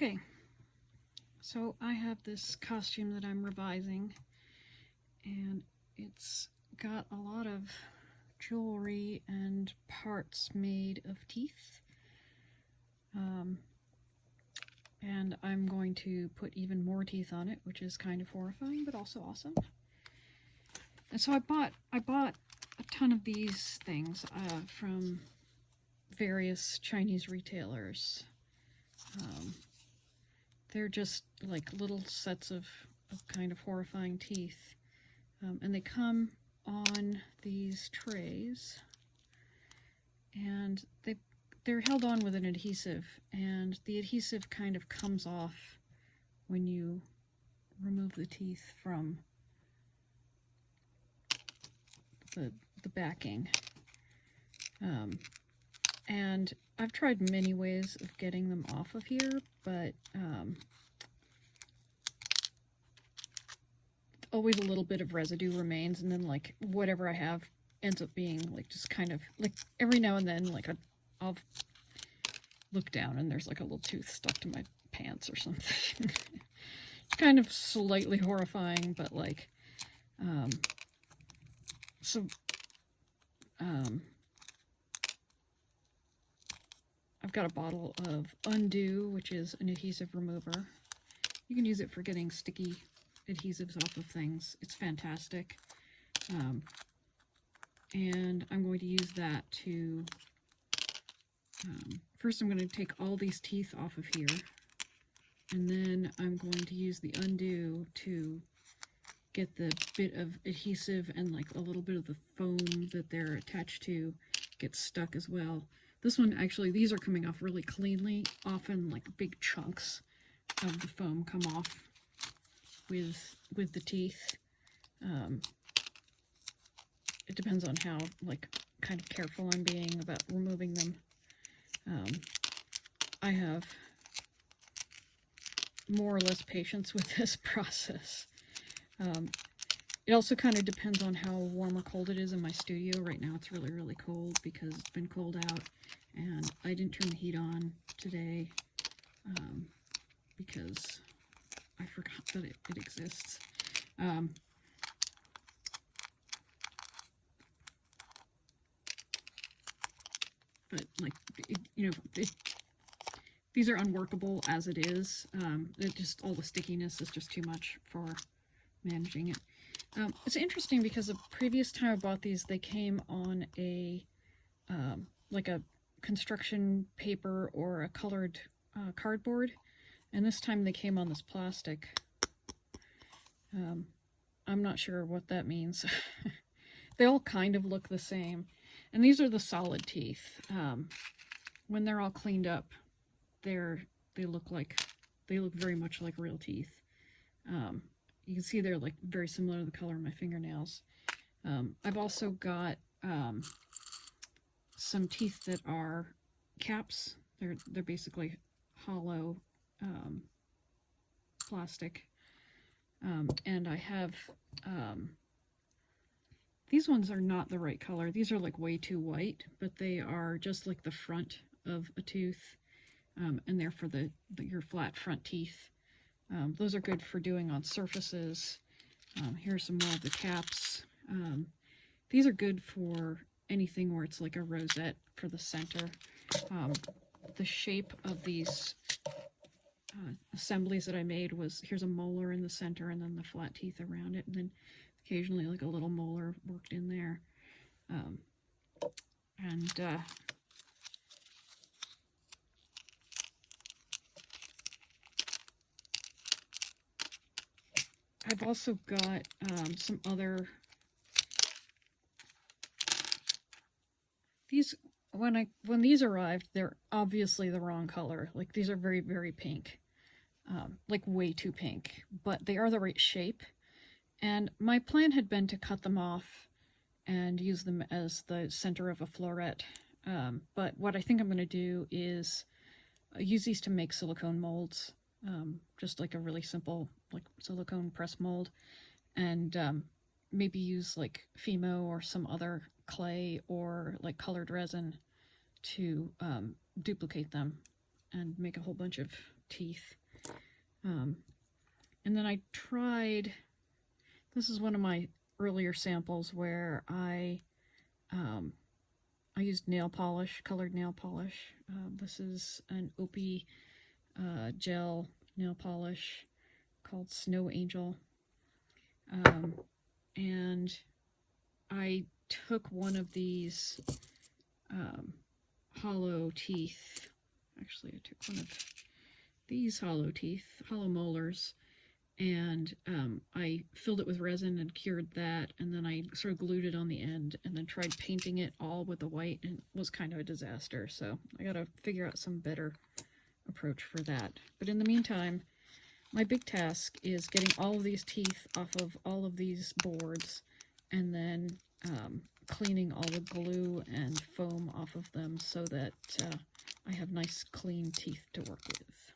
Okay, so I have this costume that I'm revising, and it's got a lot of jewelry and parts made of teeth. And I'm going to put even more teeth on it, which is kind of horrifying, but also awesome. And so I bought a ton of these things from various Chinese retailers. They're just like little sets of kind of horrifying teeth. And they come on these trays, and they're held on with an adhesive, and the adhesive kind of comes off when you remove the teeth from the backing. And I've tried many ways of getting them off of here, but always a little bit of residue remains, and then like whatever I have ends up being like just kind of like every now and then like I'll look down and there's like a little tooth stuck to my pants or something. It's kind of slightly horrifying, but like I've got a bottle of Undo, which is an adhesive remover. You can use it for getting sticky adhesives off of things. It's fantastic. And I'm going to use that to, first I'm going to take all these teeth off of here, and then I'm going to use the Undo to get the bit of adhesive and like a little bit of the foam that they're attached to get stuck as well. This one, actually, these are coming off really cleanly. Often like big chunks of the foam come off with the teeth. It depends on how like kind of careful I'm being about removing them. I have more or less patience with this process. It also kind of depends on how warm or cold it is in my studio. Right now it's really, really cold because it's been cold out, and I didn't turn the heat on today because I forgot that it exists. But like, these are unworkable as it is. It just, all the stickiness is just too much for managing it. It's interesting because the previous time I bought these, they came on a like a construction paper or a colored cardboard, and this time they came on this plastic. I'm not sure what that means. They all kind of look the same, and these are the solid teeth. When they're all cleaned up, they look very much like real teeth. You can see they're like very similar to the color of my fingernails. I've also got some teeth that are caps. They're basically hollow plastic. And I have these ones are not the right color. These are like way too white, but they are just like the front of a tooth, and they're for your flat front teeth. Those are good for doing on surfaces. Here's some more of the caps. These are good for anything where it's like a rosette for the center. The shape of these assemblies that I made was, here's a molar in the center and then the flat teeth around it, and then occasionally like a little molar worked in there. I've also got some other, these, when these arrived, they're obviously the wrong color. Like, these are very, very pink, like way too pink, but they are the right shape. And my plan had been to cut them off and use them as the center of a floret. But what I think I'm going to do is use these to make silicone molds. Just like a really simple like silicone press mold, and maybe use like Fimo or some other clay or like colored resin to duplicate them and make a whole bunch of teeth. And then I tried, this is one of my earlier samples where I used nail polish, colored nail polish. This is an Opie gel nail polish called Snow Angel. And I took one of these hollow teeth. Actually, I took one of these hollow teeth, hollow molars, and I filled it with resin and cured that, and then I sort of glued it on the end and then tried painting it all with the white, and it was kind of a disaster. So I gotta figure out some better approach for that. But in the meantime, my big task is getting all of these teeth off of all of these boards, and then cleaning all the glue and foam off of them so that I have nice clean teeth to work with.